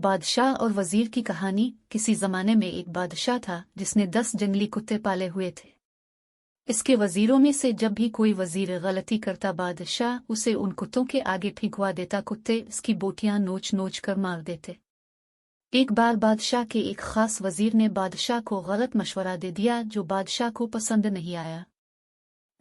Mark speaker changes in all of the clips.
Speaker 1: बादशाह और वजीर की कहानी। किसी जमाने में एक बादशाह था जिसने 10 जंगली कुत्ते पाले हुए थे। इसके वजीरों में से जब भी कोई वजीर गलती करता, बादशाह उसे उन कुत्तों के आगे फेंकवा देता। कुत्ते इसकी बोटियां नोच नोच कर मार देते। एक बार बादशाह के एक खास वजीर ने बादशाह को गलत मशवरा दे दिया जो बादशाह को पसंद नहीं आया।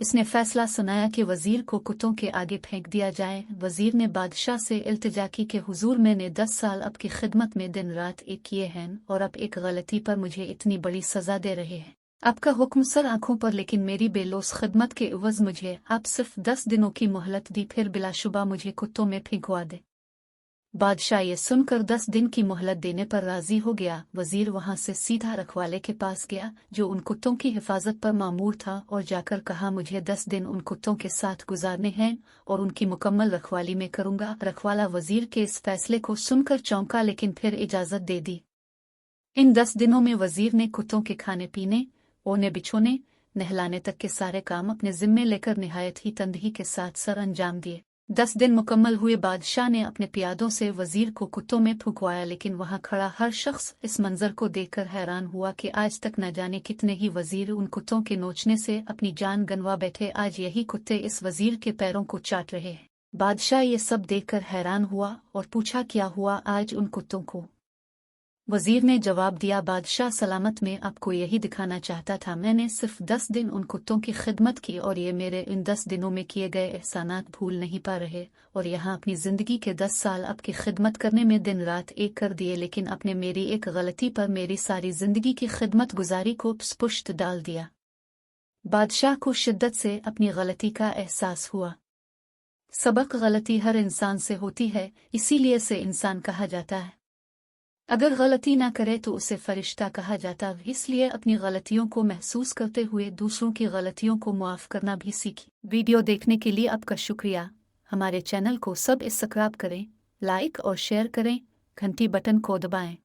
Speaker 1: इसने फैसला सुनाया कि वजीर को कुत्तों के आगे फेंक दिया जाए। वजीर ने बादशाह से इल्तिजा की कि हुजूर, मैंने 10 साल आपकी खिदमत में दिन रात एक किए हैं और अब एक गलती पर मुझे इतनी बड़ी सजा दे रहे हैं। आपका हुक्म सर आंखों पर, लेकिन मेरी बेलौस खिदमत के एवज मुझे आप सिर्फ 10 दिनों की मोहलत दी, फिर बिलाशुबा मुझे कुत्तों में फेंकवा दे। बादशाह ये सुनकर 10 दिन की मोहलत देने पर राजी हो गया। वजीर वहां से सीधा रखवाले के पास गया जो उन कुत्तों की हिफाजत पर मामूर था और जाकर कहा, मुझे 10 दिन उन कुत्तों के साथ गुजारने हैं और उनकी मुकम्मल रखवाली में करूंगा। रखवाला वजीर के इस फैसले को सुनकर चौंका, लेकिन फिर इजाजत दे दी। इन 10 दिनों में वजीर ने कुत्तों के खाने पीने, ओढ़ने बिछोने, नहलाने तक के सारे काम अपने जिम्मे लेकर निहायत ही तंदही के साथ सर अंजाम दिए। 10 दिन मुकम्मल हुए। बादशाह ने अपने प्यादों से वजीर को कुत्तों में फुंकवाया, लेकिन वहां खड़ा हर शख्स इस मंजर को देखकर हैरान हुआ कि आज तक न जाने कितने ही वजीर उन कुत्तों के नोचने से अपनी जान गंवा बैठे, आज यही कुत्ते इस वजीर के पैरों को चाट रहे हैं। बादशाह ये सब देखकर हैरान हुआ और पूछा, क्या हुआ आज उन कुत्तों को? वजीर ने जवाब दिया, बादशाह सलामत में आपको यही दिखाना चाहता था। मैंने सिर्फ 10 दिन उन कुत्तों की खिदमत की और ये मेरे इन 10 दिनों में किए गए एहसानात भूल नहीं पा रहे, और यहाँ अपनी जिंदगी के 10 साल आपकी खिदमत करने में दिन रात एक कर दिए, लेकिन आपने मेरी एक गलती पर मेरी सारी जिंदगी की खिदमत गुजारी को पुष्ट डाल दिया। बादशाह को शिद्दत से अपनी गलती का एहसास हुआ। सबक गलती हर इंसान से होती है, इसीलिए से इंसान कहा जाता है। अगर गलती ना करे तो उसे फरिश्ता कहा जाता। इसलिए अपनी गलतियों को महसूस करते हुए दूसरों की गलतियों को मुआफ करना भी सीखी। वीडियो देखने के लिए आपका शुक्रिया। हमारे चैनल को सब्सक्राइब करें, लाइक और शेयर करें, घंटी बटन को दबाएं।